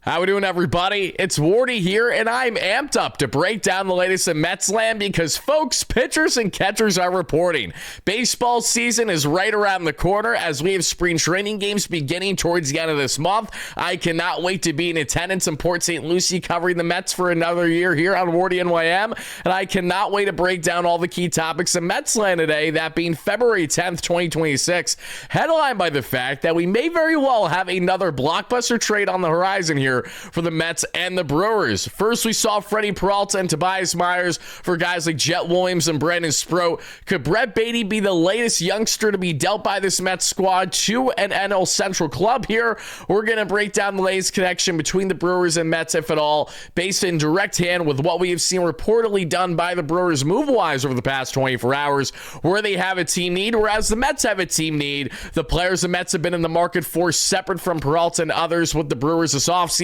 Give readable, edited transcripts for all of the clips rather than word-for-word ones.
How we doing, everybody? It's Wardy here, and I'm amped up to break down the latest in Mets land because, folks, pitchers and catchers are reporting. Baseball season is right around the corner as we have spring training games beginning towards the end of this month. I cannot wait to be in attendance in Port St. Lucie covering the Mets for another year here on WardyNYM, and I cannot wait to break down all the key topics in Mets land today, that being February 10th, 2026, headlined by the fact that we may very well have another blockbuster trade on the horizon here for the Mets and the Brewers. First, we saw Freddie Peralta and Tobias Myers for guys like Jet Williams and Brandon Sproat. Could Brett Baty be the latest youngster to be dealt by this Mets squad to an NL Central club here? We're going to break down the latest connection between the Brewers and Mets, if at all, based in direct hand with what we have seen reportedly done by the Brewers move-wise over the past 24 hours, where they have a team need, whereas the Mets have a team need. The players the Mets have been in the market for, separate from Peralta and others with the Brewers this offseason,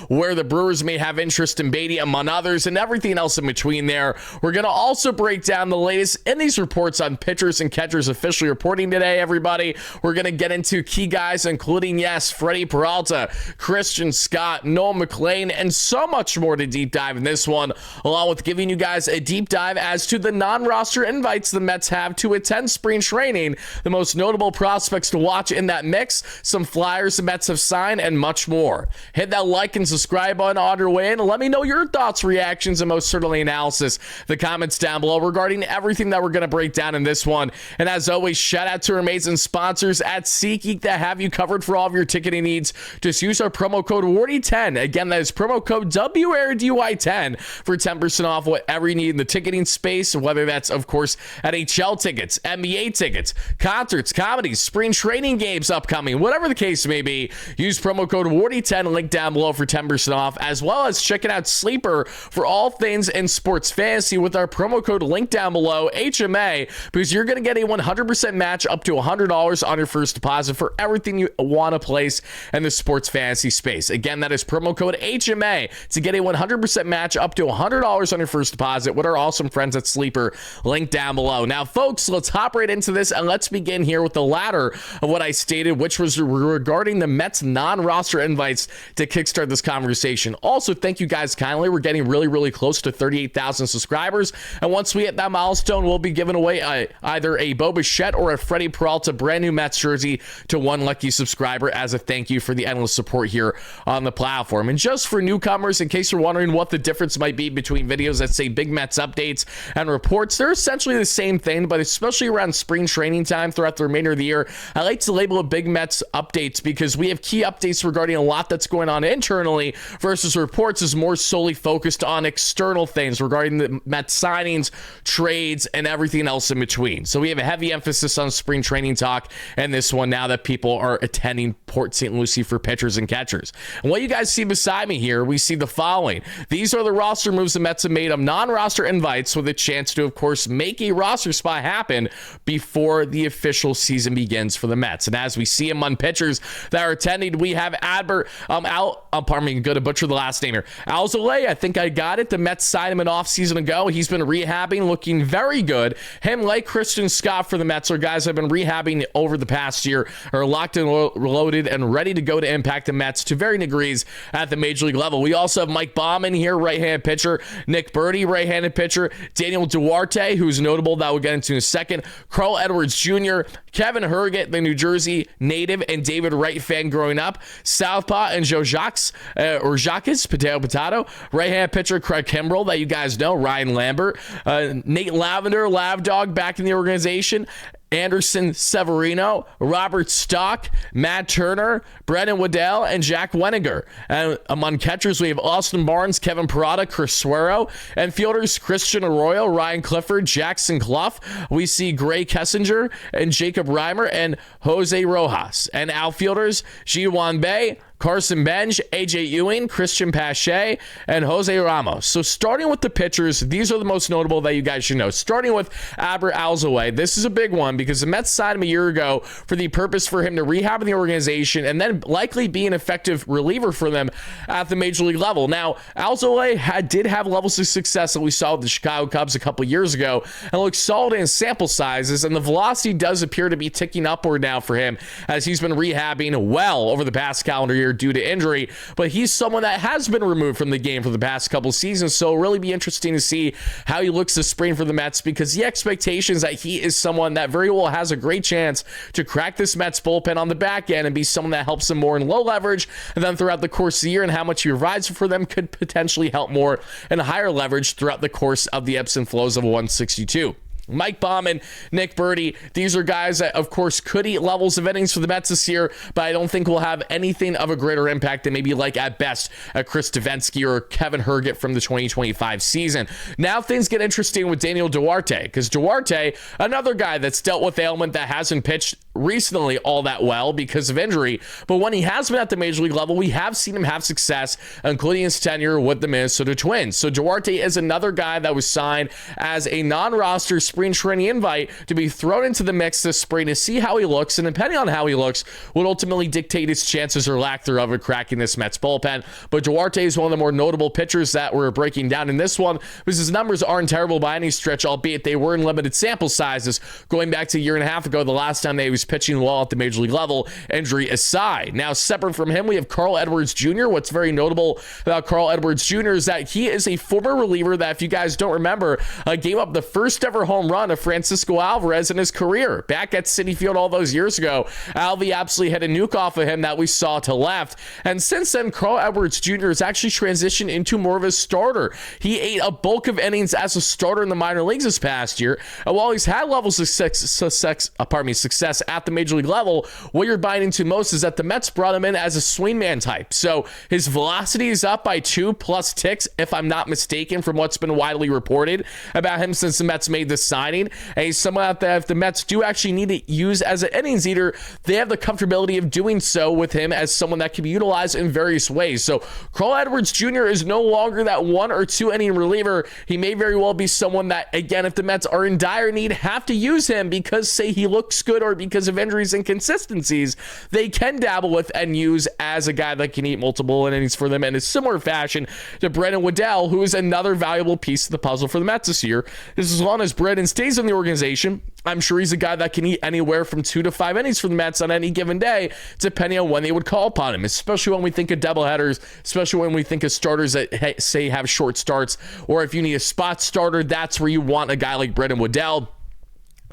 where the Brewers may have interest in Baty among others, and everything else in between there. We're going to also break down the latest in these reports on pitchers and catchers officially reporting today, everybody. We're going to get into key guys, including, yes, Freddie Peralta, Christian Scott, Noah McLean, and so much more to deep dive in this one, along with giving you guys a deep dive as to the non-roster invites the Mets have to attend spring training, the most notable prospects to watch in that mix, some flyers the Mets have signed, and much more. Hit that like and subscribe button on your way in, and let me know your thoughts, reactions, and most certainly analysis, the comments down below regarding everything that we're going to break down in this one. And as always, shout out to our amazing sponsors at SeatGeek that have you covered for all of your ticketing needs. Just use our promo code WARDY10. Again, that is promo code WARDY10 for 10% off whatever you need in the ticketing space, whether that's, of course, NHL tickets, NBA tickets, concerts, comedies, spring training games upcoming, whatever the case may be. Use promo code WARDY10, link down below for 10% off, as well as checking out Sleeper for all things in sports fantasy with our promo code link down below, HMA, because you're going to get a 100% match up to $100 on your first deposit for everything you want to place in the sports fantasy space. Again, that is promo code HMA to get a 100% match up to $100 on your first deposit with our awesome friends at Sleeper, link down below. Now, folks, let's hop right into this, and let's begin here with the latter of what I stated, which was regarding the Mets non-roster invites to kickstart this conversation. Also, thank you guys kindly. We're getting really close to 38,000 subscribers, and once we hit that milestone, we'll be giving away either a Bo Bichette or a Freddie Peralta brand new Mets jersey to one lucky subscriber as a thank you for the endless support here on the platform. And just for newcomers, in case you're wondering what the difference might be between videos that say Big Mets updates and reports, they're essentially the same thing, but especially around spring training time throughout the remainder of the year, I like to label it Big Mets updates because we have key updates regarding a lot that's going on internally versus reports is more solely focused on external things regarding the Mets signings, trades, and everything else in between. So we have a heavy emphasis on spring training talk and this one now that people are attending Port St. Lucie for pitchers and catchers. And what you guys see beside me here, we see the following. These are the roster moves the Mets have made of non-roster invites with a chance to, of course, make a roster spot happen before the official season begins for the Mets. And as we see among pitchers that are attending, we have good to butcher the last name here. Alzolay, I think I got it. The Mets signed him an off-season ago. He's been rehabbing, looking very good. Him, like Christian Scott for the Mets, are guys that have been rehabbing over the past year, are locked and loaded and ready to go to impact the Mets to varying degrees at the major league level. We also have Mike Baumann here, right-handed pitcher. Nick Berti, right-handed pitcher. Daniel Duarte, who's notable, that we'll get into in a second. Carl Edwards Jr., Kevin Herget, the New Jersey native and David Wright fan growing up. Southpaw and Joe Jacques, potato. Right-hand pitcher Craig Kimbrell, that you guys know. Ryan Lambert. Nate Lavender, Lav Dog, back in the organization. Anderson Severino, Robert Stock, Matt Turner, Brendan Waddell, and Jack Weniger. And among catchers, we have Austin Barnes, Kevin Parada, Chris Suero, and fielders Christian Arroyo, Ryan Clifford, Jackson Clough. We see Gray Kessinger and Jacob Reimer and Jose Rojas. And outfielders, Ji-Hwan Bae, Carson Benj, AJ Ewing, Christian Pache, and Jose Ramos. So starting with the pitchers, these are the most notable that you guys should know. Starting with Adbert Alzolay. This is a big one because the Mets signed him a year ago for the purpose for him to rehab in the organization and then likely be an effective reliever for them at the major league level. Now, Alzolay did have levels of success that we saw with the Chicago Cubs a couple years ago and looks solid in sample sizes, and the velocity does appear to be ticking upward now for him as he's been rehabbing well over the past calendar year here due to injury, but he's someone that has been removed from the game for the past couple seasons, so it'll really be interesting to see how he looks this spring for the Mets, because the expectation is that he is someone that very well has a great chance to crack this Mets bullpen on the back end and be someone that helps them more in low leverage, and then throughout the course of the year, and how much he provides for them could potentially help more in higher leverage throughout the course of the ebbs and flows of 162. Mike Baumann, Nick Baty, these are guys that, of course, could eat levels of innings for the Mets this year, but I don't think will have anything of a greater impact than maybe like at best a Chris Davinsky or Kevin Herget from the 2025 season. Now things get interesting with Daniel Duarte, because Duarte, another guy that's dealt with ailment that hasn't pitched recently all that well because of injury, but when he has been at the major league level, we have seen him have success, including his tenure with the Minnesota Twins. So Duarte is another guy that was signed as a non-roster spring training invite to be thrown into the mix this spring to see how he looks, and depending on how he looks would ultimately dictate his chances or lack thereof of cracking this Mets bullpen. But Duarte is one of the more notable pitchers that we're breaking down in this one, because his numbers aren't terrible by any stretch, albeit they were in limited sample sizes going back to a year and a half ago, the last time they was pitching well at the major league level, injury aside. Now, separate from him, we have Carl Edwards Jr. What's very notable about Carl Edwards Jr. is that he is a former reliever that, if you guys don't remember, gave up the first ever home run of Francisco Alvarez in his career back at Citi Field all those years ago. Alvy absolutely had a nuke off of him that we saw to left, and since then, Carl Edwards Jr. has actually transitioned into more of a starter. He ate a bulk of innings as a starter in the minor leagues this past year, and while he's had levels of success at the major league level, what you're buying into most is that the Mets brought him in as a swingman type. So his velocity is up by 2+ ticks, if I'm not mistaken, from what's been widely reported about him since the Mets made this signing. And he's someone out there, if the Mets do actually need to use as an innings eater, they have the comfortability of doing so with him as someone that can be utilized in various ways. So Carl Edwards Jr. is no longer that 1 or 2 inning reliever. He may very well be someone that, again, if the Mets are in dire need, have to use him because, say, he looks good or because of injuries and inconsistencies, they can dabble with and use as a guy that can eat multiple innings for them in a similar fashion to Brendan Waddell, who is another valuable piece of the puzzle for the Mets this year. As long as Brendan stays in the organization, I'm sure he's a guy that can eat anywhere from 2 to 5 innings for the Mets on any given day, depending on when they would call upon him, especially when we think of doubleheaders, especially when we think of starters that, say, have short starts, or if you need a spot starter, that's where you want a guy like Brendan Waddell.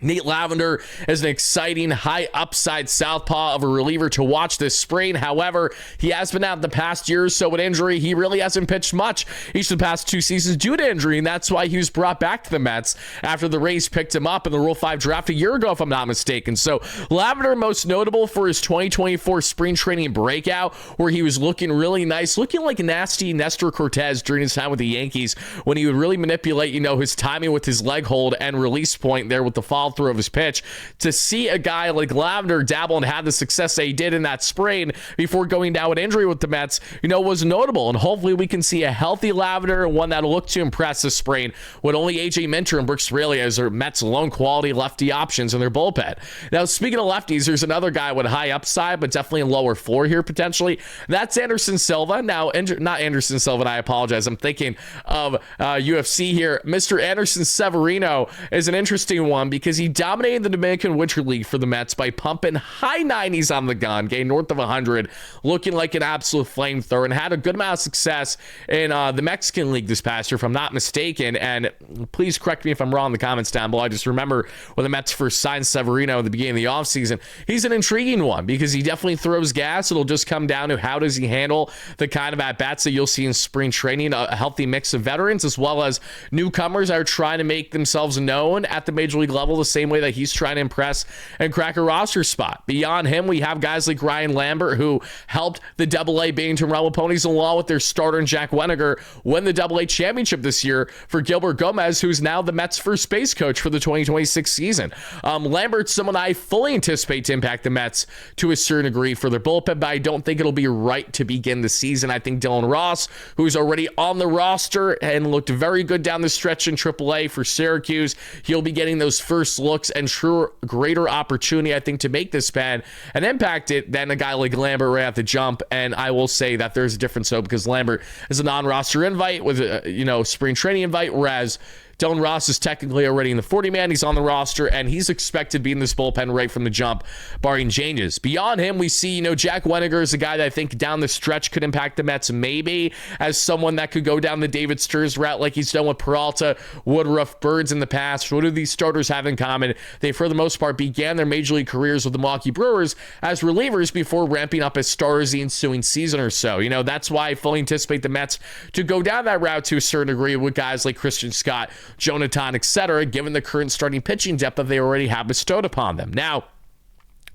Nate Lavender is an exciting, high upside southpaw of a reliever to watch this spring. However, he has been out the past year or so with injury. He really hasn't pitched much each of the past 2 seasons due to injury, and that's why he was brought back to the Mets after the Rays picked him up in the Rule 5 draft a year ago, if I'm not mistaken. So Lavender, most notable for his 2024 spring training breakout, where he was looking really nice, looking like a nasty Nestor Cortez during his time with the Yankees, when he would really manipulate, his timing with his leg hold and release point there with the follow through of his pitch. To see a guy like Lavender dabble and have the success that he did in that spring before going down with injury with the Mets, was notable. And hopefully we can see a healthy Lavender and one that'll look to impress this spring with only AJ Minter and Brooks Raley as their Mets lone quality lefty options in their bullpen. Now, speaking of lefties, there's another guy with high upside, but definitely a lower floor here potentially. That's Anderson Silva. Now, not Anderson Silva, and I apologize. I'm thinking of UFC here. Mr. Anderson Severino is an interesting one because he dominated the Dominican Winter League for the Mets by pumping high 90s on the gun, getting north of 100, looking like an absolute flamethrower, and had a good amount of success in the Mexican League this past year, if I'm not mistaken. And please correct me if I'm wrong in the comments down below. I just remember when the Mets first signed Severino at the beginning of the offseason. He's an intriguing one because he definitely throws gas. It'll just come down to how does he handle the kind of at-bats that you'll see in spring training, a healthy mix of veterans as well as newcomers that are trying to make themselves known at the major league level the same way that he's trying to impress and crack a roster spot. Beyond him, we have guys like Ryan Lambert, who helped the AA Binghamton Rebel Ponies, along with their starter Jack Weniger, win the AA championship this year for Gilbert Gomez, who's now the Mets' first base coach for the 2026 season. Lambert's someone I fully anticipate to impact the Mets to a certain degree for their bullpen, but I don't think it'll be right to begin the season. I think Dylan Ross, who's already on the roster and looked very good down the stretch in AAA for Syracuse, he'll be getting those first looks and true greater opportunity, I think, to make this pen and impact it than a guy like Lambert right at the jump. And I will say that there's a difference, though, because Lambert is a non-roster invite with a spring training invite, whereas Dylan Ross is technically already in the 40-man. He's on the roster, and he's expected to be in this bullpen right from the jump, barring changes. Beyond him, we see, Jack Weniger is a guy that I think down the stretch could impact the Mets, maybe as someone that could go down the David Steers route like he's done with Peralta, Woodruff, Birds in the past. What do these starters have in common? They, for the most part, began their major league careers with the Milwaukee Brewers as relievers before ramping up as stars the ensuing season or so. That's why I fully anticipate the Mets to go down that route to a certain degree with guys like Christian Scott, Jonathan, etc., given the current starting pitching depth that they already have bestowed upon them. Now,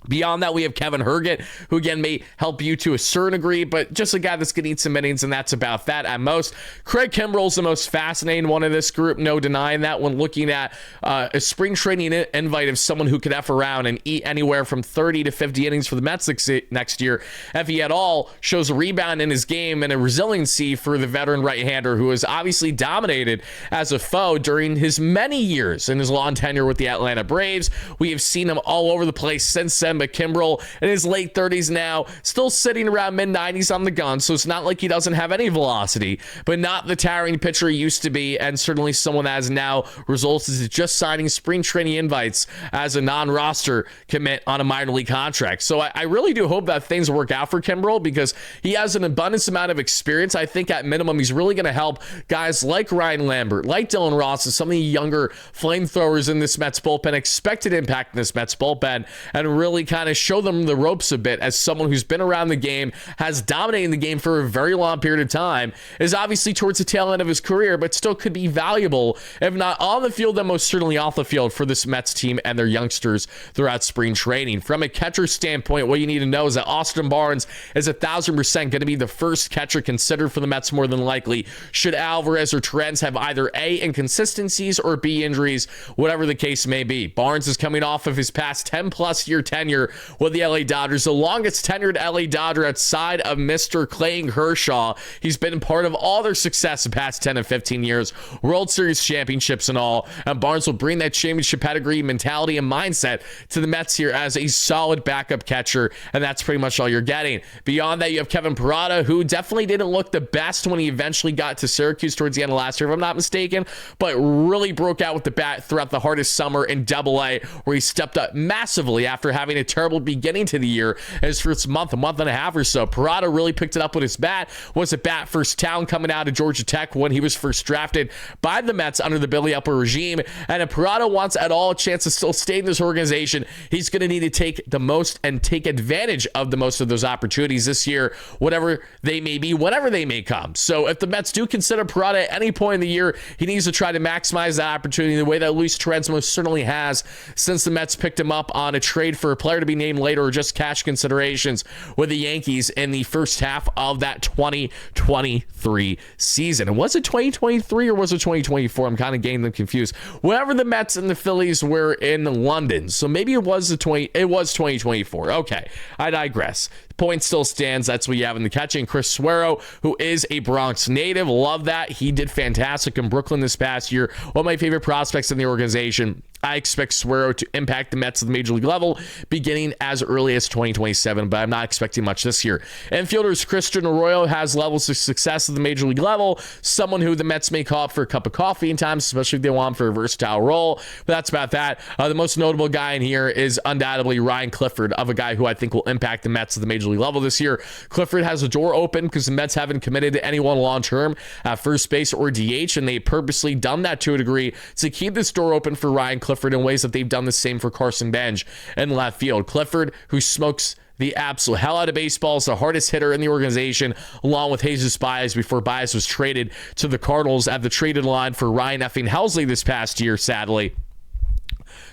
beyond that, we have Kevin Herget, who again may help you to a certain degree, but just a guy that's going to need some innings, and that's about that at most. Craig Kimbrell's the most fascinating one of this group, no denying that, when looking at a spring training invite of someone who could F around and eat anywhere from 30 to 50 innings for the Mets next year, if he at all shows a rebound in his game and a resiliency for the veteran right-hander who has obviously dominated as a foe during his many years in his long tenure with the Atlanta Braves. We have seen him all over the place since then, but Kimbrell in his late 30s now, still sitting around mid-90s on the gun, so it's not like he doesn't have any velocity, but not the towering pitcher he used to be, and certainly someone that has now resulted in just signing spring training invites as a non-roster commit on a minor league contract. So I really do hope that things work out for Kimbrell, because he has an abundance amount of experience. I think at minimum he's really going to help guys like Ryan Lambert, like Dylan Ross, and some of the younger flamethrowers in this Mets bullpen, expected impact in this Mets bullpen, and really kind of show them the ropes a bit as someone who's been around the game, has dominated the game for a very long period of time, is obviously towards the tail end of his career, but still could be valuable, if not on the field, then most certainly off the field for this Mets team and their youngsters throughout spring training. From a catcher standpoint, what you need to know is that Austin Barnes is 1,000% going to be the first catcher considered for the Mets, more than likely, should Alvarez or Torrens have either A, inconsistencies, or B, injuries, whatever the case may be. Barnes is coming off of his past 10-plus year tenure with the LA Dodgers, the longest tenured LA Dodger outside of Mr. Clayton Kershaw. He's been part of all their success the past 10 and 15 years, World Series championships and all, and Barnes will bring that championship pedigree, mentality, and mindset to the Mets here as a solid backup catcher, and that's pretty much all you're getting. Beyond that, you have Kevin Parada, who definitely didn't look the best when he eventually got to Syracuse towards the end of last year, if I'm not mistaken, but really broke out with the bat throughout the hardest summer in Double-A, where he stepped up massively after having a terrible beginning to the year. His first month and a half or so, Parada really picked it up with his bat, was a bat first talent coming out of Georgia Tech when he was first drafted by the Mets under the Billy Upper regime, and if Parada wants at all a chance to still stay in this organization, he's going to need to take the most and take advantage of the most of those opportunities this year, whatever they may be, whenever they may come. So if the Mets do consider Parada at any point in the year, he needs to try to maximize that opportunity the way that Luis Torrens most certainly has since the Mets picked him up on a trade for a player to be named later or just cash considerations with the Yankees in the first half of that 2023 season. And was it 2023 or was it 2024? I'm kind of getting them confused. Whenever the Mets and the Phillies were in London, so maybe it was 2024. Okay, I digress. Point still stands. That's what you have in the catching. Chris Suero, who is a Bronx native. Love that. He did fantastic in Brooklyn this past year. One of my favorite prospects in the organization. I expect Suero to impact the Mets at the major league level beginning as early as 2027, but I'm not expecting much this year. Infielders Christian Arroyo has levels of success at the major league level, someone who the Mets may call up for a cup of coffee in times, especially if they want him for a versatile role. But that's about that. The most notable guy in here is undoubtedly Ryan Clifford, of a guy who I think will impact the Mets at the major league level this year. Clifford has a door open because the Mets haven't committed to anyone long-term at first base or DH, and they purposely done that to a degree to keep this door open for Ryan Clifford in ways that they've done the same for Carson Bench in left field. Clifford, who smokes the absolute hell out of baseball, is the hardest hitter in the organization, along with Jesus Baez, before Baez was traded to the Cardinals at the traded line for Ryan effing Helsley this past year, sadly.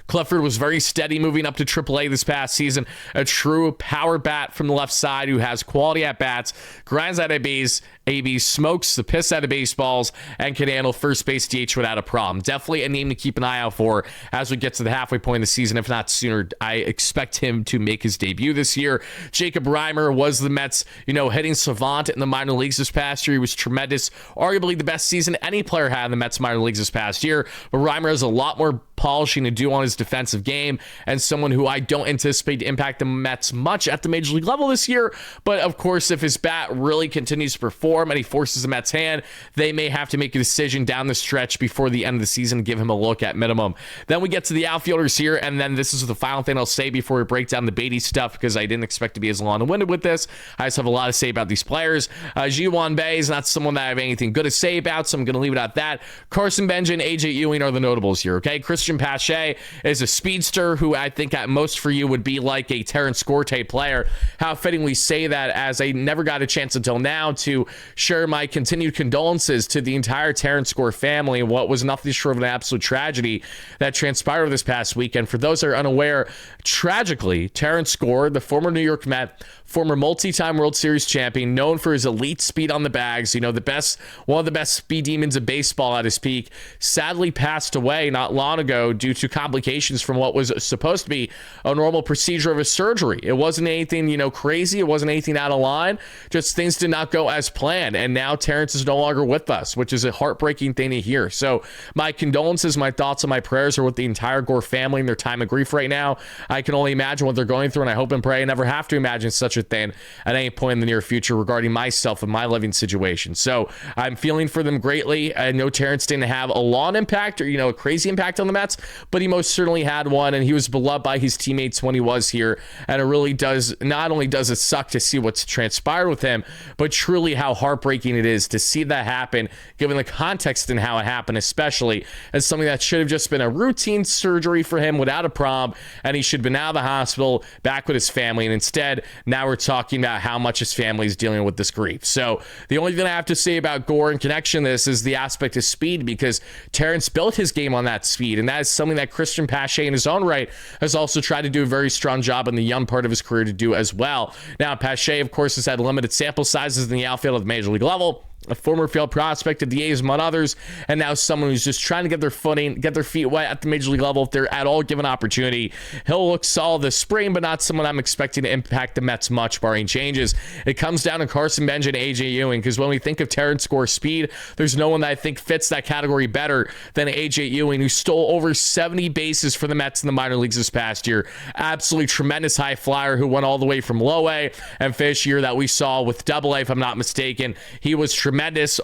Clifford was very steady moving up to AAA this past season. A true power bat from the left side who has quality at-bats, grinds out of base, AB smokes the piss out of baseballs, and can handle first base DH without a problem. Definitely a name to keep an eye out for as we get to the halfway point of the season, if not sooner. I expect him to make his debut this year. Jacob Reimer was the Mets, hitting savant in the minor leagues this past year. He was tremendous. Arguably the best season any player had in the Mets minor leagues this past year. But Reimer has a lot more polishing to do on his defensive game, and someone who I don't anticipate to impact the Mets much at the major league level this year. But of course, if his bat really continues to perform and he forces the Mets' hand, they may have to make a decision down the stretch before the end of the season, give him a look at minimum. Then we get to the outfielders here, and then this is the final thing I'll say before we break down the Baty stuff, because I didn't expect to be as long-winded with this. I just have a lot to say about these players. Ji-Hwan Bae is not someone that I have anything good to say about, so I'm going to leave it at that. Carson Benj and AJ Ewing are the notables here, okay? Christian Pache is a speedster who I think at most for you would be like a Terrence Gore type player. How fitting we say that, as I never got a chance until now to share my continued condolences to the entire Terrence Gore family and what was nothing short of an absolute tragedy that transpired this past weekend. For those that are unaware, tragically, Terrence Gore, the former New York Met, former multi-time World Series champion, known for his elite speed on the bags, one of the best speed demons of baseball at his peak, sadly passed away not long ago due to complications from what was supposed to be a normal procedure of a surgery. It wasn't anything, crazy. It wasn't anything out of line. Just things did not go as planned. And now Terrence is no longer with us, which is a heartbreaking thing to hear. So my condolences, my thoughts, and my prayers are with the entire Gore family in their time of grief right now. I can only imagine what they're going through, and I hope and pray I never have to imagine such a thing at any point in the near future regarding myself and my living situation. So I'm feeling for them greatly. I know Terrence didn't have a long impact or, a crazy impact on the Mets, but he most certainly had one, and he was beloved by his teammates when he was here. And it really does, not only does it suck to see what's transpired with him, but truly how heartbreaking it is to see that happen, given the context and how it happened, especially as something that should have just been a routine surgery for him without a problem, and he should have been out of the hospital back with his family. And instead, now we're talking about how much his family is dealing with this grief. So the only thing I have to say about Gore in connection to this is the aspect of speed, because Terrence built his game on that speed, and that is something that Christian Pache in his own right has also tried to do a very strong job in the young part of his career to do as well. Now, Pache, of course, has had limited sample sizes in the outfield at the major league level, a former field prospect of the A's, among others, and now someone who's just trying to get their footing, get their feet wet at the major league level if they're at all given opportunity. He'll look solid this spring, but not someone I'm expecting to impact the Mets much, barring changes. It comes down to Carson Benj and AJ Ewing, because when we think of Terrence Gore speed, there's no one that I think fits that category better than AJ Ewing, who stole over 70 bases for the Mets in the minor leagues this past year. Absolutely tremendous high flyer who went all the way from low A, and finished year that we saw with double A, if I'm not mistaken. He was tremendous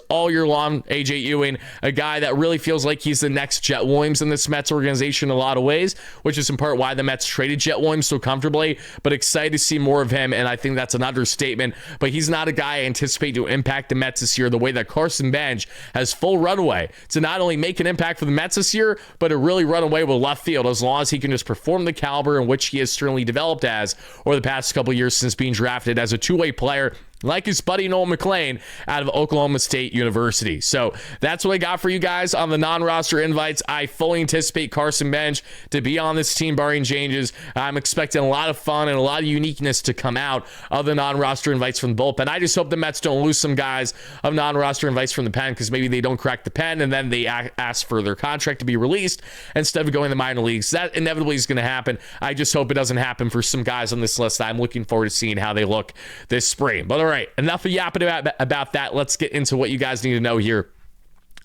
all year long. AJ Ewing, a guy that really feels like he's the next Jet Williams in this Mets organization in a lot of ways, which is in part why the Mets traded Jet Williams so comfortably, but excited to see more of him, and I think that's an understatement. But he's not a guy I anticipate to impact the Mets this year the way that Carson Benj has full runway to not only make an impact for the Mets this year, but to really run away with left field, as long as he can just perform the caliber in which he has certainly developed as over the past couple of years since being drafted as a two-way player, like his buddy Noel McLean out of Oklahoma State University. So that's what I got for you guys on the non-roster invites. I fully anticipate Carson Benj to be on this team, barring changes. I'm expecting a lot of fun and a lot of uniqueness to come out of the non-roster invites from the bullpen. I just hope the Mets don't lose some guys of non-roster invites from the pen, because maybe they don't crack the pen and then they ask for their contract to be released instead of going to the minor leagues. That inevitably is going to happen. I just hope it doesn't happen for some guys on this list. I'm looking forward to seeing how they look this spring. But all right, enough of yapping about that. Let's get into what you guys need to know here.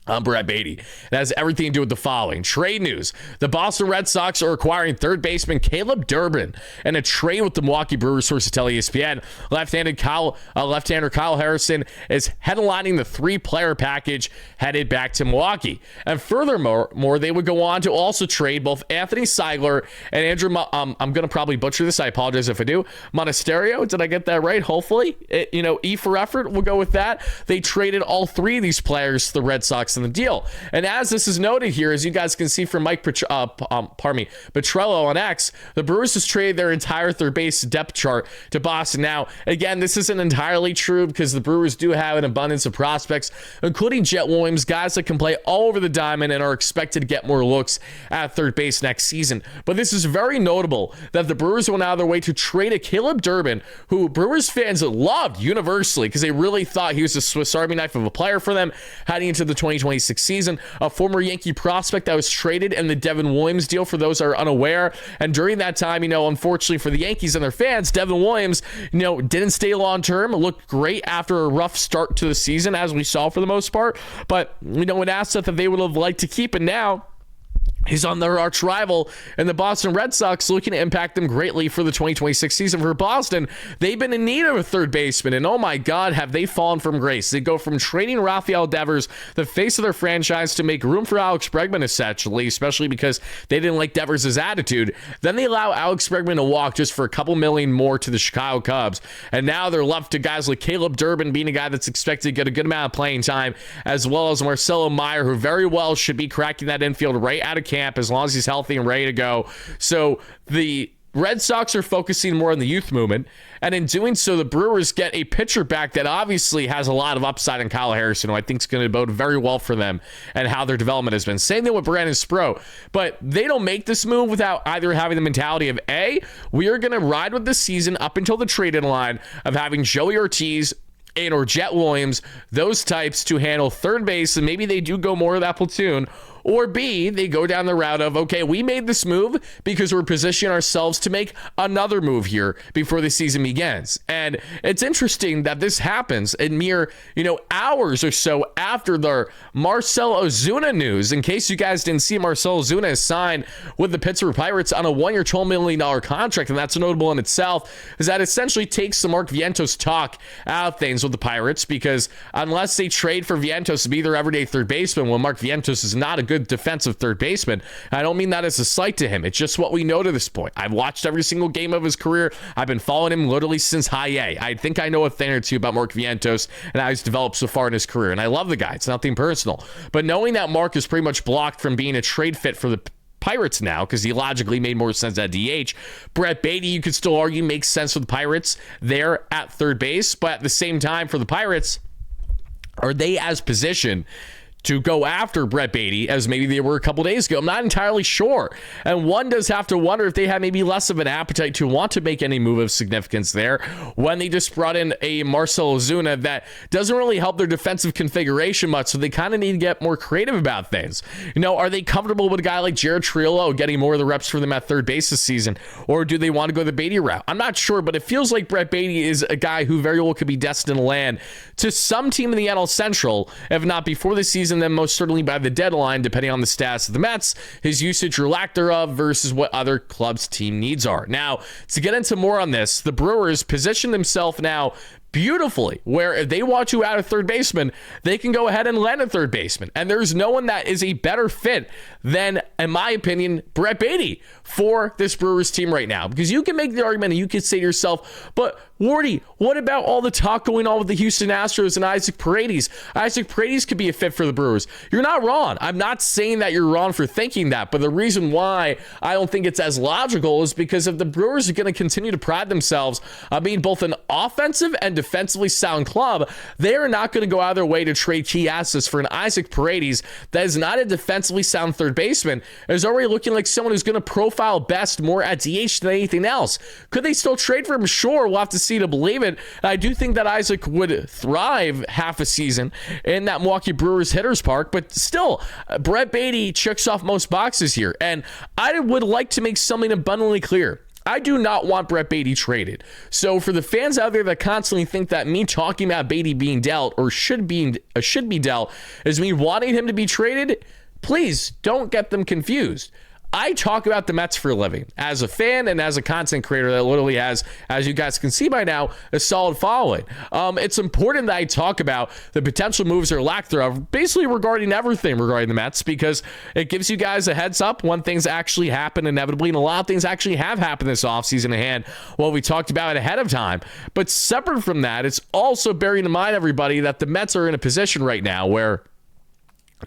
I'm Brett Baty. It has everything to do with the following. Trade news. The Boston Red Sox are acquiring third baseman Caleb Durbin in a trade with the Milwaukee Brewers, sources tell ESPN. Left-hander Kyle Harrison is headlining the three-player package headed back to Milwaukee. And furthermore, they would go on to also trade both Anthony Seigler and Andrew, I'm going to probably butcher this. I apologize if I do. Monasterio. Did I get that right? Hopefully. E for effort. We'll go with that. They traded all three of these players to the Red Sox in the deal. And as this is noted here, as you guys can see from Mike Petrello on X, the Brewers just traded their entire third base depth chart to Boston. Now, again, this isn't entirely true, because the Brewers do have an abundance of prospects, including Jet Williams, guys that can play all over the diamond and are expected to get more looks at third base next season. But this is very notable that the Brewers went out of their way to trade a Caleb Durbin, who Brewers fans loved universally, because they really thought he was a Swiss Army knife of a player for them heading into the 2026 season. A former Yankee prospect that was traded in the Devin Williams deal, for those that are unaware. And during that time, unfortunately for the Yankees and their fans, Devin Williams, didn't stay long term. Looked great after a rough start to the season, as we saw for the most part. But, an asset that they would have liked to keep. And now, He's on their arch rival and the Boston Red Sox, looking to impact them greatly for the 2026 season. For Boston, they've been in need of a third baseman, and oh my God, have they fallen from grace. They go from trading Rafael Devers, the face of their franchise, to make room for Alex Bregman, essentially, especially because they didn't like Devers' attitude. Then they allow Alex Bregman to walk just for a couple million more to the Chicago Cubs, and now they're left to guys like Caleb Durbin being a guy that's expected to get a good amount of playing time, as well as Marcelo Meyer, who very well should be cracking that infield right out of camp as long as he's healthy and ready to go. So the Red Sox are focusing more on the youth movement, and in doing so, the Brewers get a pitcher back that obviously has a lot of upside in Kyle Harrison, who I think is going to bode very well for them and how their development has been. Same thing with Brandon Sproat, but they don't make this move without either having the mentality of we are going to ride with this season up until the trade deadline, of having Joey Ortiz and or Jet Williams, those types, to handle third base, and maybe they do go more of that platoon. Or B, they go down the route of, okay, we made this move because we're positioning ourselves to make another move here before the season begins. And it's interesting that this happens in mere, hours or so after the Marcell Ozuna news. In case you guys didn't see, Marcell Ozuna is signed with the Pittsburgh Pirates on a 1-year, $12 million contract, and that's notable in itself, is that essentially takes the Mark Vientos talk out of things with the Pirates, because unless they trade for Vientos to be their everyday third baseman, well, Mark Vientos is not a good defensive third baseman. I don't mean that as a slight to him. It's just what we know to this point. I've watched every single game of his career. I've been following him literally since high A. I think I know a thing or two about Mark Vientos and how he's developed so far in his career. And I love the guy. It's nothing personal. But knowing that Mark is pretty much blocked from being a trade fit for the Pirates now, because he logically made more sense at DH. Brett Baty, you could still argue, makes sense for the Pirates there at third base. But at the same time, for the Pirates, are they as positioned to go after Brett Baty as maybe they were a couple days ago? I'm not entirely sure. And one does have to wonder if they have maybe less of an appetite to want to make any move of significance there when they just brought in a Marcell Ozuna that doesn't really help their defensive configuration much, so they kind of need to get more creative about things. Are they comfortable with a guy like Jared Triolo getting more of the reps for them at third base this season, or do they want to go the Baty route? I'm not sure, but it feels like Brett Baty is a guy who very well could be destined to land to some team in the NL Central, if not before the season, then most certainly by the deadline, depending on the status of the Mets, his usage or lack thereof, versus what other clubs' team needs are. Now, to get into more on this, the Brewers position themselves now beautifully, where if they want to add a third baseman, they can go ahead and land a third baseman. And there's no one that is a better fit than, in my opinion, Brett Baty for this Brewers team right now. Because you can make the argument and you could say to yourself, but Wardy, what about all the talk going on with the Houston Astros and Isaac Paredes? Isaac Paredes could be a fit for the Brewers. You're not wrong. I'm not saying that you're wrong for thinking that, but the reason why I don't think it's as logical is because if the Brewers are going to continue to pride themselves on being both an offensive and defensively sound club, they are not going to go out of their way to trade key assets for an Isaac Paredes that is not a defensively sound third baseman, is already looking like someone who's going to profile best more at DH than anything else. Could they still trade for him? Sure, we'll have to see to believe it. I do think that Isaac would thrive half a season in that Milwaukee Brewers hitters park, but still, Brett Baty checks off most boxes here, and I would like to make something abundantly clear. I do not want Brett Baty traded. So for the fans out there that constantly think that me talking about Baty being dealt or should be dealt is me wanting him to be traded, please don't get them confused. I talk about the Mets for a living as a fan and as a content creator that literally has, as you guys can see by now, a solid following. It's important that I talk about the potential moves or lack thereof, basically regarding everything regarding the Mets, because it gives you guys a heads up when things actually happen inevitably, and a lot of things actually have happened this offseason at hand. Well, we talked about it ahead of time. But separate from that, it's also bearing in mind, everybody, that the Mets are in a position right now where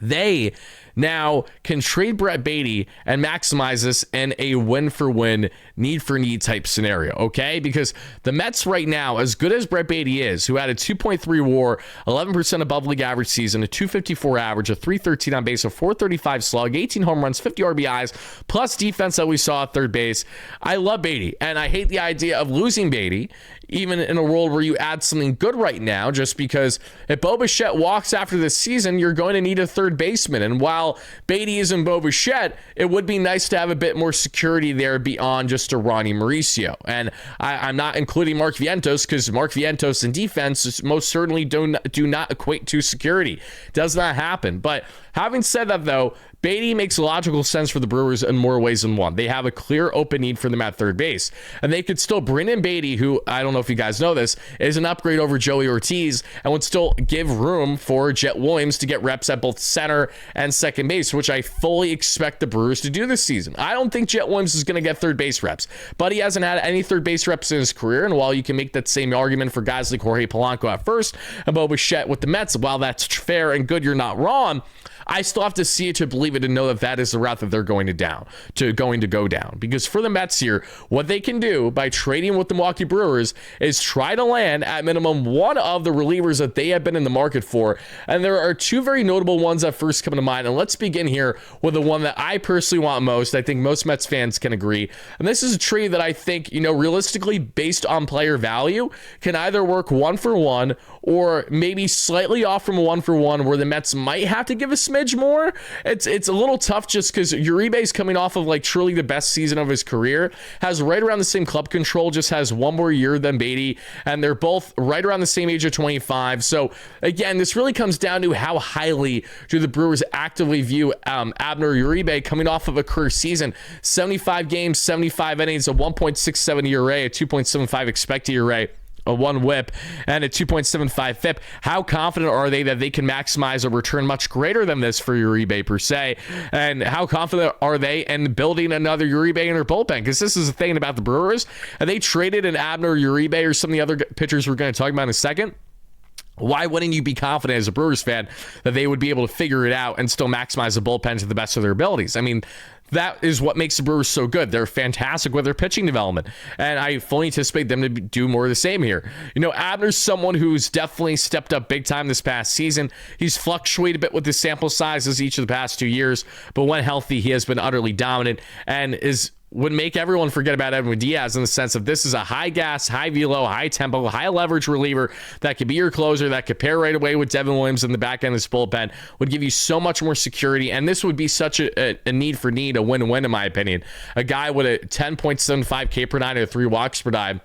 they now can trade Brett Baty and maximize this in a win-for-win, need-for-need type scenario, okay? Because the Mets right now, as good as Brett Baty is, who had a 2.3 WAR, 11% above league average season, a 254 average, a 313 on base, a 435 slug, 18 home runs, 50 RBIs, plus defense that we saw at third base. I love Baty, and I hate the idea of losing Baty, even in a world where you add something good right now, just because if Bo Bichette walks after this season, you're going to need a third baseman. And while Baty isn't Bo Bichette, it would be nice to have a bit more security there beyond just a Ronnie Mauricio. And I'm not including Mark Vientos, because Mark Vientos and defense most certainly do not equate to security. Does not happen. But having said that, though, Baty makes logical sense for the Brewers in more ways than one. They have a clear open need for them at third base, and they could still bring in Baty, who, I don't know if you guys know this, is an upgrade over Joey Ortiz, and would still give room for Jet Williams to get reps at both center and second base, which I fully expect the Brewers to do this season. I don't think Jet Williams is going to get third base reps, but he hasn't had any third base reps in his career, and while you can make that same argument for guys like Jorge Polanco at first and Bo Bichette with the Mets, while that's fair and good, you're not wrong, I still have to see it to believe it and know that that is the route that they're going to go down. Because for the Mets here, what they can do by trading with the Milwaukee Brewers is try to land at minimum one of the relievers that they have been in the market for. And there are two very notable ones that first come to mind. And let's begin here with the one that I personally want most. I think most Mets fans can agree. And this is a trade that I think, realistically based on player value, can either work 1-for-1 or maybe slightly off from a 1-for-1 where the Mets might have to give a smidge more. It's a little tough just because Uribe's coming off of truly the best season of his career, has right around the same club control, just has one more year than Baty, and they're both right around the same age of 25. So again, this really comes down to how highly do the Brewers actively view Abner Uribe coming off of a career season, 75 games, 75 innings, a 1.67 ERA, a 2.75 expected ERA, a 1 whip, and a 2.75 FIP. How confident are they that they can maximize a return much greater than this for Uribe per se? And how confident are they in building another Uribe in their bullpen? Because this is the thing about the Brewers. And they traded an Abner Uribe or some of the other pitchers we're going to talk about in a second. Why wouldn't you be confident as a Brewers fan that they would be able to figure it out and still maximize the bullpen to the best of their abilities? I mean, that is what makes the Brewers so good. They're fantastic with their pitching development, and I fully anticipate them to do more of the same here. Abner's someone who's definitely stepped up big time this past season. He's fluctuated a bit with his sample sizes each of the past 2 years, but when healthy, he has been utterly dominant and would make everyone forget about Edwin Diaz in the sense of this is a high gas, high velo, high tempo, high leverage reliever that could be your closer, that could pair right away with Devin Williams in the back end of this bullpen, would give you so much more security, and this would be such a need for need, a win-win in my opinion. A guy with a 10.75 K per nine or 3 walks per nine.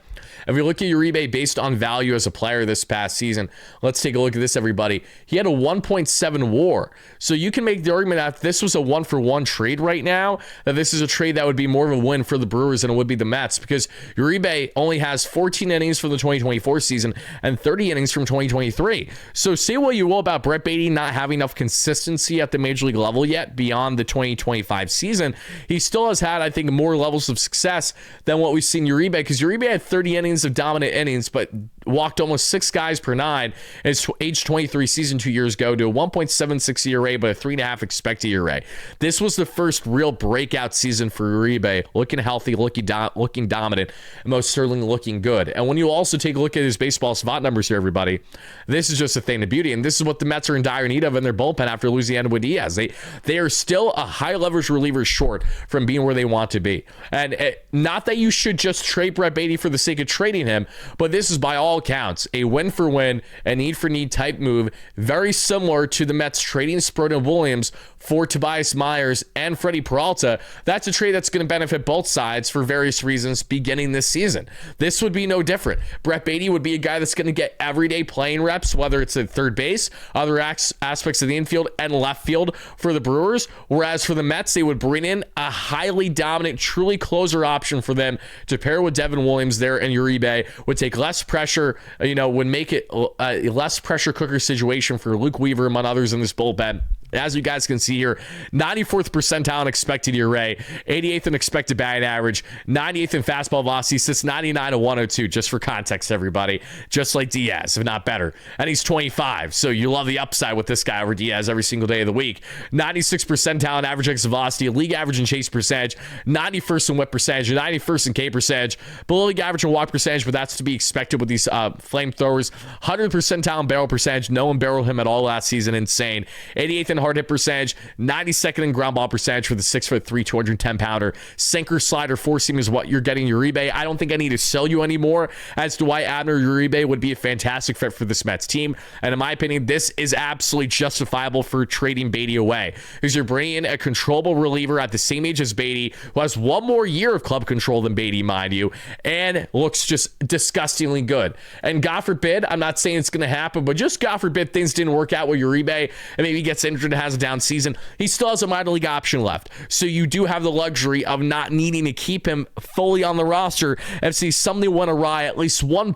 If we look at Uribe based on value as a player this past season, let's take a look at this, everybody. He had a 1.7 WAR. So you can make the argument that if this was a 1-for-1 trade right now, that this is a trade that would be more of a win for the Brewers than it would be the Mets, because Uribe only has 14 innings from the 2024 season and 30 innings from 2023. So say what you will about Brett Baty not having enough consistency at the major league level yet beyond the 2025 season, he still has had, I think, more levels of success than what we've seen Uribe, because Uribe had 30 innings of dominant innings, but walked almost 6 guys per 9 in his age 23 season 2 years ago to a 1.76 ERA, but a 3.5 expected ERA. This was the first real breakout season for Uribe, looking healthy, looking dominant, and most certainly looking good. And when you also take a look at his baseball savant numbers here, everybody, this is just a thing of beauty. And this is what the Mets are in dire need of in their bullpen after losing Edwin Diaz. They are still a high leverage reliever short from being where they want to be. And not that you should just trade Brett Baty for the sake of trading him, but this is by all accounts a win for win, a need for need type move, very similar to the Mets trading Sproat Williams for Tobias Myers and Freddie Peralta. That's a trade that's going to benefit both sides for various reasons beginning this season. This would be no different. Brett Baty would be a guy that's going to get everyday playing reps, whether it's at third base, other aspects of the infield, and left field for the Brewers, whereas for the Mets, they would bring in a highly dominant, truly closer option for them to pair with Devin Williams there, and Uribe would take less pressure, would make it a less pressure cooker situation for Luke Weaver, among others in this bullpen. As you guys can see here, 94th percentile in expected ERA, 88th in expected batting average, 98th in fastball velocity, sits 99 to 102, just for context, everybody. Just like Diaz, if not better. And he's 25, so you love the upside with this guy over Diaz every single day of the week. 96th percentile in average exit velocity, league average in chase percentage, 91st in whip percentage, 91st in K percentage, below league average in walk percentage, but that's to be expected with these flamethrowers. 100th percentile in barrel percentage, no one barreled him at all last season, insane. 88th in hard hit percentage, 92nd in ground ball percentage for the 6'3", 210-pounder. Sinker, slider, four seam is what you're getting Uribe. I don't think I need to sell you anymore as to why Abner Uribe would be a fantastic fit for this Mets team. And in my opinion, this is absolutely justifiable for trading Baty away, because you're bringing in a controllable reliever at the same age as Baty, who has one more year of club control than Baty, mind you, and looks just disgustingly good. And God forbid, I'm not saying it's going to happen, but just God forbid things didn't work out with Uribe and maybe he gets injured injured and has a down season, he still has a minor league option left. So you do have the luxury of not needing to keep him fully on the roster if something went awry at least one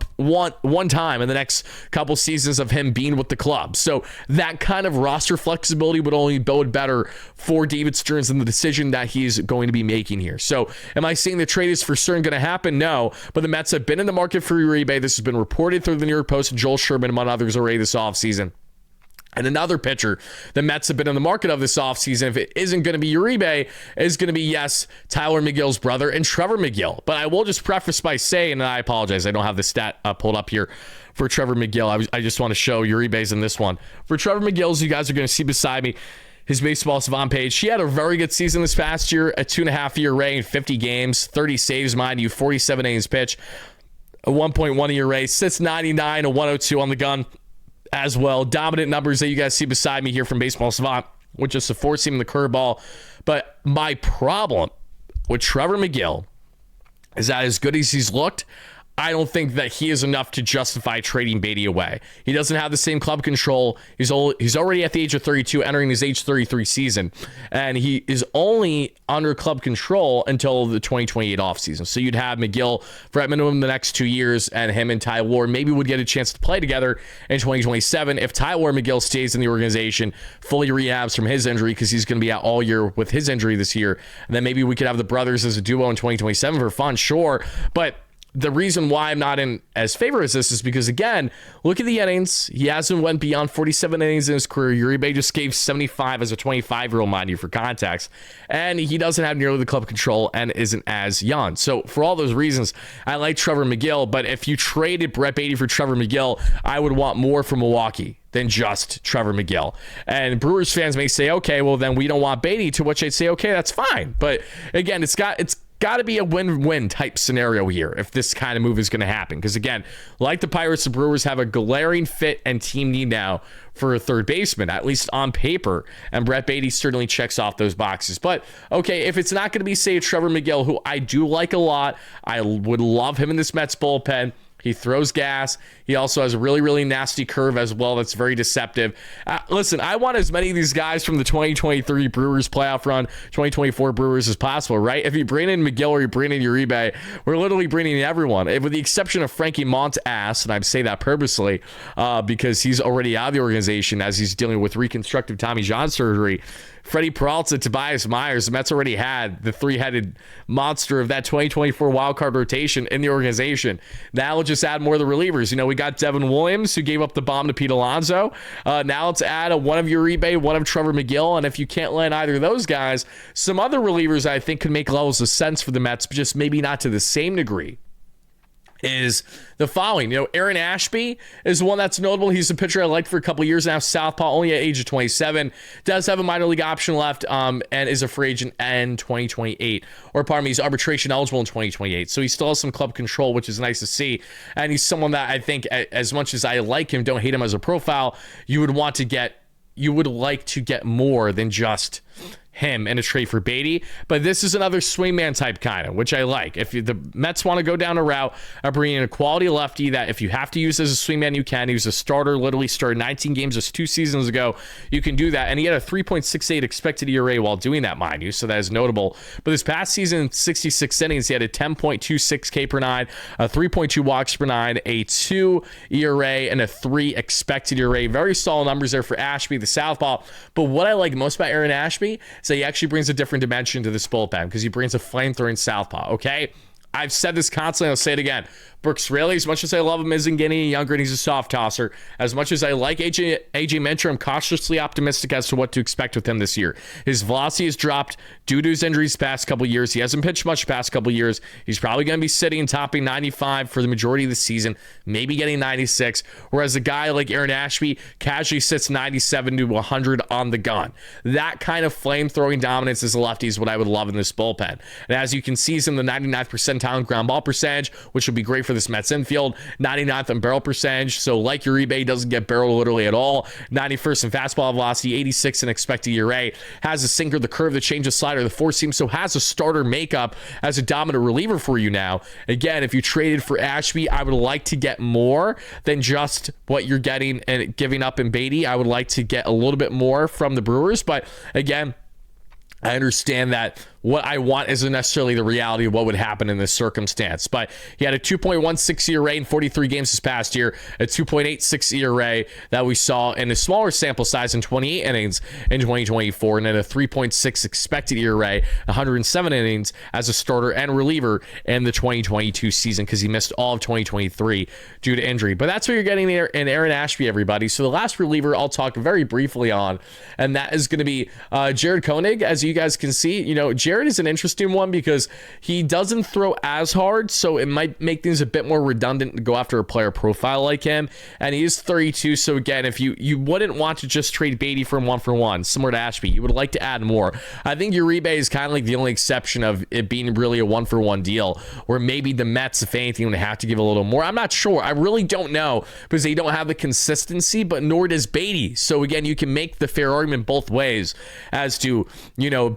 time in the next couple seasons of him being with the club. So that kind of roster flexibility would only bode better for David Stearns and the decision that he's going to be making here. So am I saying the trade is for certain going to happen? No, but the Mets have been in the market for Uribe. This has been reported through the New York Post and Joel Sherman, among others, already this offseason. And another pitcher the Mets have been in the market of this offseason, if it isn't going to be Uribe, is going to be, yes, Tyler McGill's brother and Trevor McGill. But I will just preface by saying, and I apologize, I don't have the stat pulled up here for Trevor McGill. I just want to show Uribe's in this one. For Trevor McGill, as you guys are going to see beside me, his baseball savant page, he had a very good season this past year, a 2.5 ERA in 50 games, 30 saves, mind you, 47 innings pitched, a 1.1 ERA, sits 99, a 102 on the gun as well. Dominant numbers that you guys see beside me here from Baseball Savant, with just a four-seam and the curveball. But my problem with Trevor McGill is that as good as he's looked, I don't think that he is enough to justify trading Baty away. He doesn't have the same club control. He's already at the age of 32, entering his age 33 season, and he is only under club control until the 2028 offseason. So you'd have McGill for at minimum the next 2 years, and him and Ty Ward maybe would get a chance to play together in 2027 if Ty Ward McGill stays in the organization, fully rehabs from his injury, because he's going to be out all year with his injury this year. And then maybe we could have the brothers as a duo in 2027 for fun, sure, but the reason why I'm not in as favor as this is because, again, look at the innings. He hasn't went beyond 47 innings in his career. Uribe just gave 75 as a 25-year-old, mind you, for context. And he doesn't have nearly the club control and isn't as young. So for all those reasons, I like Trevor McGill. But if you traded Brett Baty for Trevor McGill, I would want more from Milwaukee than just Trevor McGill. And Brewers fans may say, okay, well, then we don't want Baty, to which I'd say, okay, that's fine. But again, it's got to be a win-win type scenario here if this kind of move is going to happen. Because again, like the Pirates, the Brewers have a glaring fit and team need now for a third baseman, at least on paper. And Brett Baty certainly checks off those boxes. But okay, if it's not going to be, say, Trevor McGill, who I do like a lot, I would love him in this Mets bullpen. He throws gas. He also has a really, really nasty curve as well that's very deceptive. Listen, I want as many of these guys from the 2023 Brewers playoff run, 2024 Brewers as possible, right? If you bring in McGill or you bring in Uribe, we're literally bringing in everyone, with the exception of Frankie Montas, and I say that purposely because he's already out of the organization as he's dealing with reconstructive Tommy John surgery. Freddie Peralta, Tobias Myers, the Mets already had the three-headed monster of that 2024 wildcard rotation in the organization. Now we'll just add more of the relievers. You know, we got Devin Williams, who gave up the bomb to Pete Alonso. Now let's add one of Uribe, one of Trevor McGill, and if you can't land either of those guys, some other relievers I think could make levels of sense for the Mets, but just maybe not to the same degree, is the following. You know, Aaron Ashby is one that's notable. He's a pitcher I liked for a couple of years now. Southpaw, only at age of 27. Does have a minor league option left and is a free agent in 2028. Or pardon me, he's arbitration eligible in 2028. So he still has some club control, which is nice to see. And he's someone that I think, as much as I like him, don't hate him as a profile, you would like to get more than just him in a trade for Baty. But this is another swingman type kind of, which I like. If the Mets want to go down a route of bringing in a quality lefty that if you have to use as a swingman, you can. He was a starter, literally started 19 games just 2 seasons ago. You can do that. And he had a 3.68 expected ERA while doing that, mind you. So that is notable. But this past season, 66 innings, he had a 10.26 K per 9, a 3.2 walks per 9, a 2 ERA, and a 3 expected ERA. Very solid numbers there for Ashby, the southpaw. But what I like most about Aaron Ashby, so he actually brings a different dimension to this bullpen because he brings a flamethrowing southpaw, okay? I've said this constantly, I'll say it again. Brooks Raley, as much as I love him, isn't getting any younger, and he's a soft tosser. As much as I like AJ Minter, I'm cautiously optimistic as to what to expect with him this year. His velocity has dropped due to his injuries past couple years. He hasn't pitched much past couple years. He's probably going to be sitting and topping 95 for the majority of the season, maybe getting 96, whereas a guy like Aaron Ashby casually sits 97 to 100 on the gun. That kind of flame-throwing dominance as a lefty is what I would love in this bullpen. And as you can see, he's in the 99th percentile in ground ball percentage, which would be great for for this Mets infield. 99th in barrel percentage. So like Uribe, doesn't get barrel literally at all. 91st in fastball velocity, 86 in expected ERA. Has a sinker, the curve, the change of slider, the four seam. So has a starter makeup as a dominant reliever for you now. Again, if you traded for Ashby, I would like to get more than just what you're getting and giving up in Baty. I would like to get a little bit more from the Brewers. But again, I understand that what I want isn't necessarily the reality of what would happen in this circumstance. But he had a 2.16 ERA in 43 games this past year, a 2.86 ERA that we saw in a smaller sample size in 28 innings in 2024, and then a 3.6 expected ERA, 107 innings as a starter and reliever in the 2022 season because he missed all of 2023 due to injury. But that's what you're getting there in Aaron Ashby, everybody. So the last reliever I'll talk very briefly on, and that is going to be Jared Koenig. As you guys can see, Jared is an interesting one because he doesn't throw as hard, so it might make things a bit more redundant to go after a player profile like him. And he is 32, so again, if you wouldn't want to just trade Baty for one, similar to Ashby, you would like to add more. I think Uribe is kind of like the only exception of it being really a 1-for-1 deal, where maybe the Mets, if anything, would have to give a little more. I'm not sure. I really don't know because they don't have the consistency, but nor does Baty. So again, you can make the fair argument both ways as to,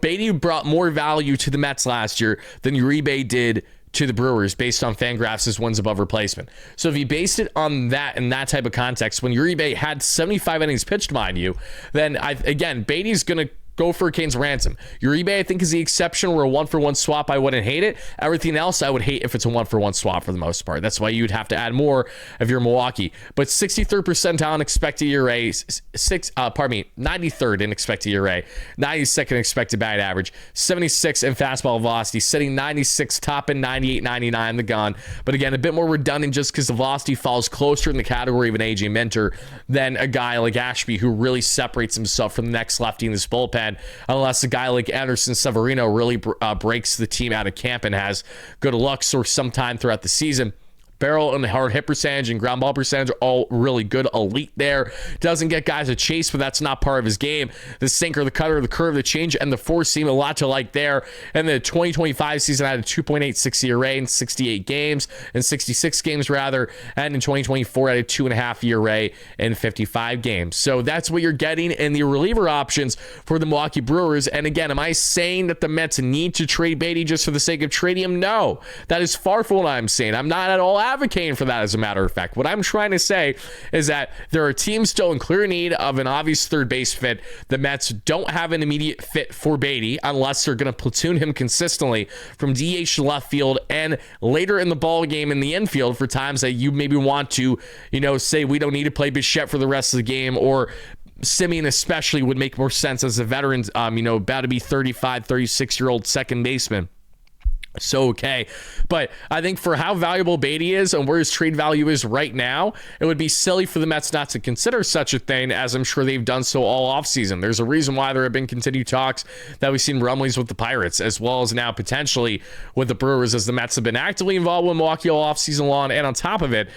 Baty brought more value to the Mets last year than Uribe did to the Brewers based on Fangraphs' wins above replacement. So if you based it on that in that type of context, when Uribe had 75 innings pitched, mind you, then again, Baty's going to go for Kane's ransom. Uribe, I think, is the exception where a 1-for-1 swap, I wouldn't hate it. Everything else, I would hate if it's a 1-for-1 swap for the most part. That's why you'd have to add more if you're Milwaukee. But 63rd percentile in expected ERA, 93rd in expected ERA, 92nd expected batting average, 76 in fastball velocity, sitting 96 top and 98, 99 the gun. But again, a bit more redundant just because the velocity falls closer in the category of an AJ Minter than a guy like Ashby who really separates himself from the next lefty in this bullpen. Unless a guy like Anderson Severino really breaks the team out of camp and has good looks or sometime throughout the season. Barrel and hard hit percentage and ground ball percentage are all really good, elite there. Doesn't get guys a chase, but that's not part of his game. The sinker, the cutter, the curve, the change, and the four seam, a lot to like there. And the 2025 season had a 2.86 ERA in 68 games, in 66 games rather, and in 2024 had a 2.5 ERA in 55 games. So that's what you're getting in the reliever options for the Milwaukee Brewers. And again, am I saying that the Mets need to trade Baty just for the sake of trading him? No, that is far from what I'm saying. I'm not at all advocating for that, as a matter of fact. What I'm trying to say is that there are teams still in clear need of an obvious third base fit. The Mets don't have an immediate fit for Baty unless they're going to platoon him consistently from DH to left field and later in the ball game in the infield for times that you maybe want to, say we don't need to play Bichette for the rest of the game, or Simeon especially would make more sense as a veteran, about to be 35, 36-year-old second baseman. So, okay. But I think for how valuable Baty is and where his trade value is right now, it would be silly for the Mets not to consider such a thing, as I'm sure they've done so all offseason. There's a reason why there have been continued talks that we've seen rumblings with the Pirates, as well as now potentially with the Brewers, as the Mets have been actively involved with Milwaukee all offseason long. And on top of it,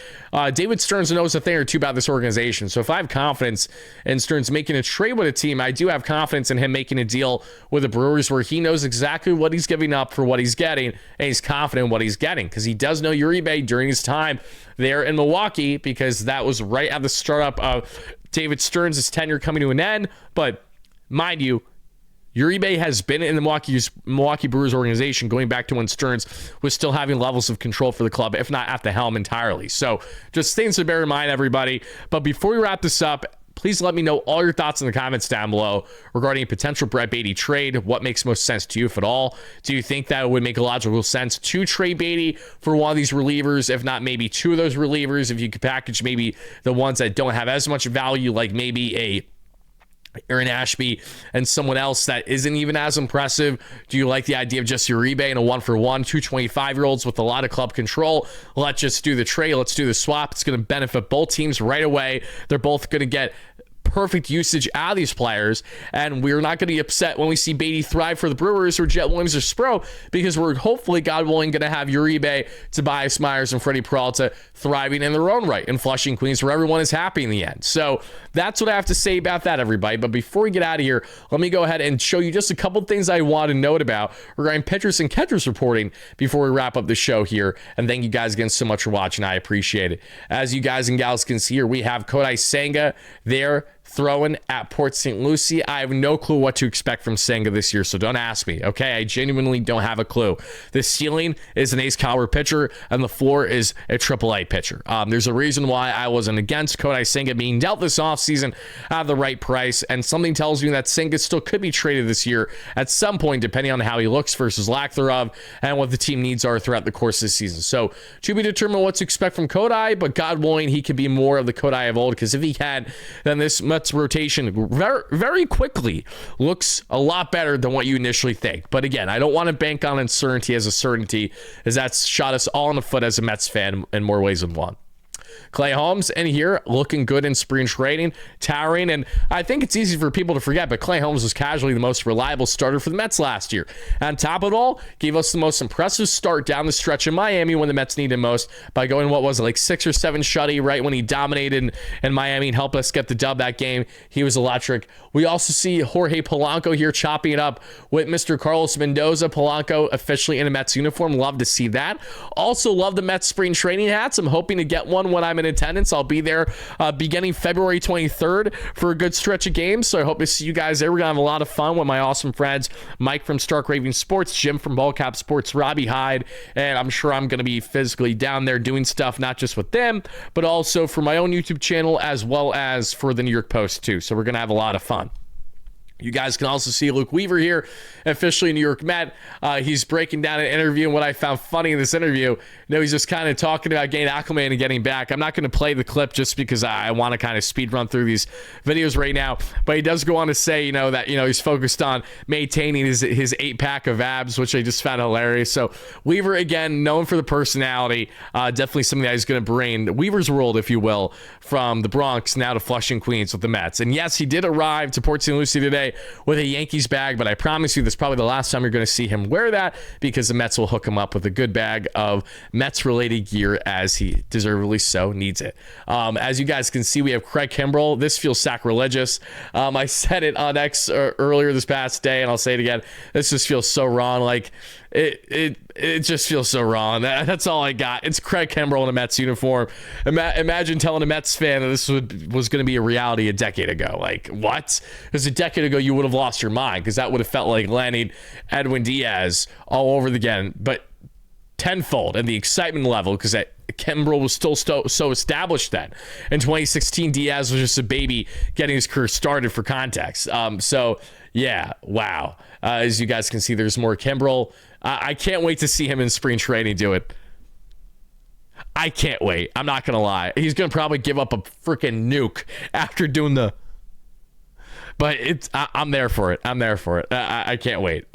David Stearns knows a thing or two about this organization. So if I have confidence in Stearns making a trade with a team, I do have confidence in him making a deal with the Brewers where he knows exactly what he's giving up for what he's getting, and he's confident in what he's getting because he does know Uribe during his time there in Milwaukee, because that was right at the startup of David Stearns' tenure coming to an end. But mind you, Uribe has been in the Milwaukee Brewers organization going back to when Stearns was still having levels of control for the club, if not at the helm entirely. So just things to bear in mind, everybody. But before we wrap this up, please let me know all your thoughts in the comments down below regarding a potential Brett Baty trade. What makes most sense to you, if at all? Do you think that it would make a logical sense to trade Baty for one of these relievers, if not maybe two of those relievers? If you could package maybe the ones that don't have as much value, like maybe a Aaron Ashby and someone else that isn't even as impressive. Do you like the idea of just Uribe and a 1-for-1, 225-year-olds with a lot of club control? Let's just do the trade. Let's do the swap. It's going to benefit both teams right away. They're both going to get perfect usage out of these players, and we're not going to be upset when we see Baty thrive for the Brewers or Jet Williams or Spro, because we're hopefully, God willing, going to have Uribe, Tobias Myers, and Freddie Peralta thriving in their own right in Flushing, Queens, where everyone is happy in the end. So that's what I have to say about that, everybody. But before we get out of here, let me go ahead and show you just a couple things I want to note about regarding pitchers and catchers reporting before we wrap up the show here. And thank you guys again so much for watching. I appreciate it. As you guys and gals can see here, we have Kodai Senga there throwing at Port St. Lucie. I have no clue what to expect from Senga this year, so don't ask me, okay? I genuinely don't have a clue. The ceiling is an ace caliber pitcher, and the floor is a AAA pitcher. There's a reason why I wasn't against Kodai Senga being dealt this offseason at the right price, and something tells me that Senga still could be traded this year at some point, depending on how he looks versus lack thereof, and what the team needs are throughout the course of the season. So, to be determined what to expect from Kodai, but God willing, he could be more of the Kodai of old, because if he had, then this Mets rotation very, very quickly looks a lot better than what you initially think. But again, I don't want to bank on uncertainty as a certainty, as that's shot us all in the foot as a Mets fan in more ways than one. Clay Holmes in here looking good in spring training, towering, and I think it's easy for people to forget, but Clay Holmes was casually the most reliable starter for the Mets last year. On top of it all, gave us the most impressive start down the stretch in Miami when the Mets needed him most by going, what was it, like 6 or 7 shutty right when he dominated in Miami and helped us get the dub that game. He was electric. We also see Jorge Polanco here chopping it up with Mr. Carlos Mendoza. Polanco officially in a Mets uniform. Love to see that. Also love the Mets spring training hats. I'm hoping to get one when I'm in attendance. I'll be there beginning February 23rd for a good stretch of games, so I hope to see you guys there. We're gonna have a lot of fun with my awesome friends Mike from Stark Raving Sports, Jim from Ballcap Sports, Robbie Hyde, and I'm sure I'm gonna be physically down there doing stuff not just with them, but also for my own YouTube channel as well as for the New York Post too. So we're gonna have a lot of fun. You guys can also see Luke Weaver here, officially a New York Met. He's breaking down an interview, and what I found funny in this interview, he's just kind of talking about getting acclimated and getting back. I'm not going to play the clip just because I want to kind of speed run through these videos right now, but he does go on to say, that, he's focused on maintaining his 8-pack of abs, which I just found hilarious. So Weaver, again, known for the personality, definitely something that he's going to bring Weaver's world, if you will, from the Bronx now to Flushing, Queens with the Mets. And yes, he did arrive to Port St. Lucie today with a Yankees bag, but I promise you this is probably the last time you're going to see him wear that, because the Mets will hook him up with a good bag of Mets-related gear, as he deservedly so needs it. As you guys can see, we have Craig Kimbrell. This feels sacrilegious. I said it on X earlier this past day, and I'll say it again. This just feels so wrong. Like, it just feels so wrong. That's all I got. It's Craig Kimbrell in a Mets uniform. Imagine telling a Mets fan that this was going to be a reality a decade ago. Like, what? Because a decade ago, you would have lost your mind, because that would have felt like landing Edwin Diaz all over again, but tenfold. And the excitement level, because Kimbrell was still so established then. In 2016, Diaz was just a baby getting his career started, for context. So, yeah, wow. As you guys can see, there's more Kimbrell. I can't wait to see him in spring training do it. I can't wait. I'm not going to lie. He's going to probably give up a freaking nuke after doing the... But I'm there for it. I'm there for it. I can't wait.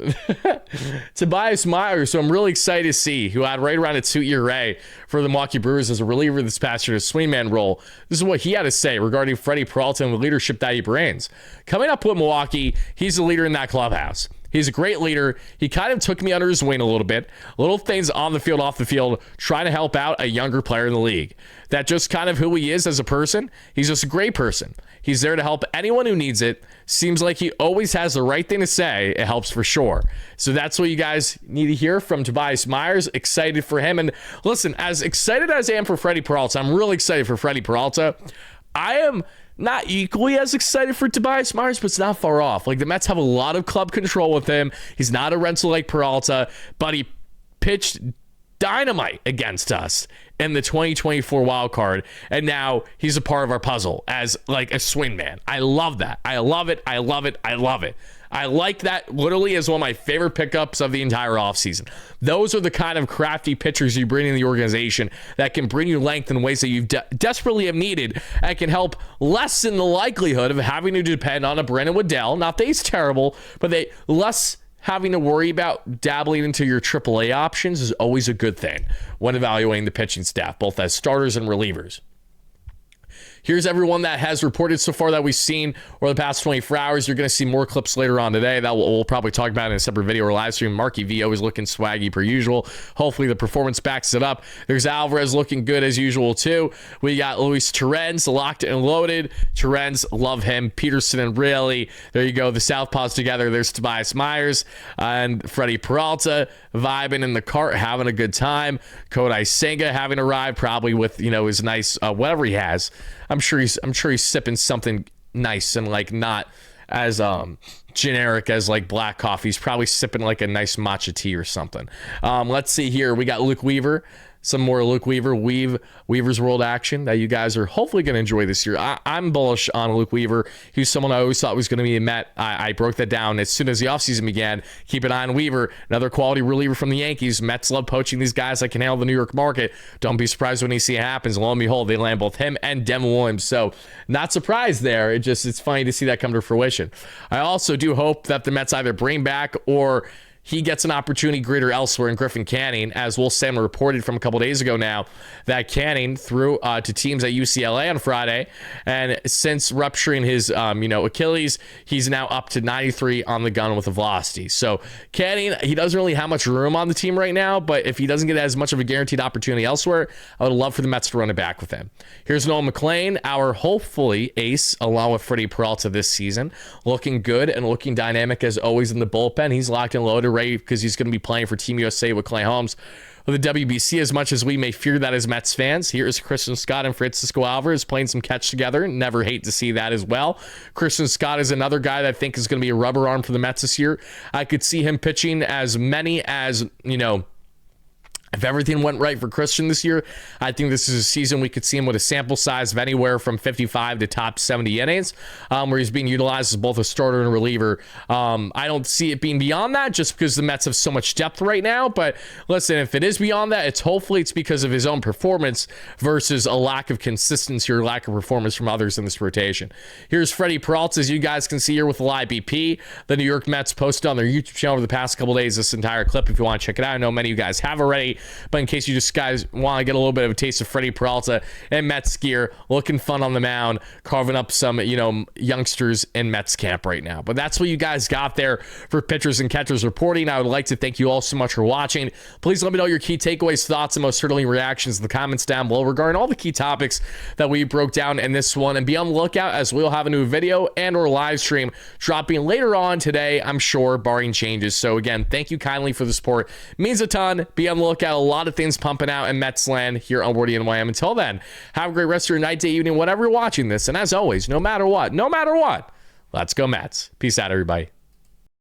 Tobias Myers, who I'm really excited to see, who had right around a 2-year ERA for the Milwaukee Brewers as a reliever this past year, a swingman role. This is what he had to say regarding Freddie Peralta and the leadership that he brings. Coming up with Milwaukee, he's the leader in that clubhouse. He's a great leader. He kind of took me under his wing a little bit. Little things on the field, off the field, trying to help out a younger player in the league. That's just kind of who he is as a person. He's just a great person. He's there to help anyone who needs it. Seems like he always has the right thing to say. It helps for sure. So that's what you guys need to hear from Tobias Myers. Excited for him. And listen, as excited as I am for Freddie Peralta, I'm really excited for Freddie Peralta. I am not equally as excited for Tobias Myers, but it's not far off. Like, the Mets have a lot of club control with him. He's not a rental like Peralta, but he pitched dynamite against us in the 2024 wild card, and now he's a part of our puzzle as like a swingman. I love that. I love it. I love it. I love it. I like that literally as one of my favorite pickups of the entire offseason. Those are the kind of crafty pitchers you bring in the organization that can bring you length in ways that you desperately have needed, and can help lessen the likelihood of having to depend on a Brandon Waddell. Not that he's terrible, but they less having to worry about dabbling into your AAA options is always a good thing when evaluating the pitching staff, both as starters and relievers. Here's everyone that has reported so far that we've seen over the past 24 hours. You're going to see more clips later on today that we'll probably talk about in a separate video or live stream. Marky V always looking swaggy per usual. Hopefully the performance backs it up. There's Alvarez looking good as usual too. We got Luis Torrens locked and loaded. Torrens, love him. Peterson and Rayleigh. There you go. The Southpaws together. There's Tobias Myers and Freddie Peralta vibing in the cart, having a good time. Kodai Senga having arrived, probably with his nice whatever he has. I'm sure he's sipping something nice and like not as generic as like black coffee. He's probably sipping like a nice matcha tea or something. Let's see here. We got Luke Weaver. Some more Luke Weaver, Weaver's World action that you guys are hopefully going to enjoy this year. I'm bullish on Luke Weaver. He's someone I always thought was going to be a Met. I broke that down as soon as the offseason began. Keep an eye on Weaver, another quality reliever from the Yankees. Mets love poaching these guys that can handle the New York market. Don't be surprised when you see it happens. Lo and behold, they land both him and Devin Williams. So not surprised there. It's funny to see that come to fruition. I also do hope that the Mets either bring back or he gets an opportunity greater elsewhere in Griffin Canning, as Will Salmon reported from a couple days ago now that Canning threw to teams at UCLA on Friday, and since rupturing his Achilles, he's now up to 93 on the gun with a velocity. So Canning, he doesn't really have much room on the team right now, but if he doesn't get as much of a guaranteed opportunity elsewhere, I would love for the Mets to run it back with him. Here's Nolan McLean, our hopefully ace, along with Freddie Peralta this season, looking good and looking dynamic as always in the bullpen. He's locked and loaded, ready because he's going to be playing for Team USA with Clay Holmes with the WBC. As much as we may fear that as Mets fans, here's Christian Scott and Francisco Alvarez playing some catch together. Never hate to see that as well. Christian Scott is another guy that I think is going to be a rubber arm for the Mets this year. I could see him pitching as many as, if everything went right for Christian this year, I think this is a season we could see him with a sample size of anywhere from 55 to top 70 innings, where he's being utilized as both a starter and a reliever. I don't see it being beyond that just because the Mets have so much depth right now. But listen, if it is beyond that, hopefully it's because of his own performance versus a lack of consistency or lack of performance from others in this rotation. Here's Freddie Peralta, as you guys can see here with the live BP. The New York Mets posted on their YouTube channel over the past couple days this entire clip if you want to check it out. I know many of you guys have already. But in case you just guys want to get a little bit of a taste of Freddie Peralta and Mets gear, looking fun on the mound, carving up some, youngsters in Mets camp right now. But that's what you guys got there for pitchers and catchers reporting. I would like to thank you all so much for watching. Please let me know your key takeaways, thoughts, and most certainly reactions in the comments down below regarding all the key topics that we broke down in this one. And be on the lookout as we'll have a new video and or live stream dropping later on today, I'm sure, barring changes. So again, thank you kindly for the support. It means a ton. Be on the lookout. A lot of things pumping out in Mets land here on WardyNYM. Until then, have a great rest of your night, day, evening, whatever you're watching this. And as always, no matter what, let's go Mets. Peace out, everybody.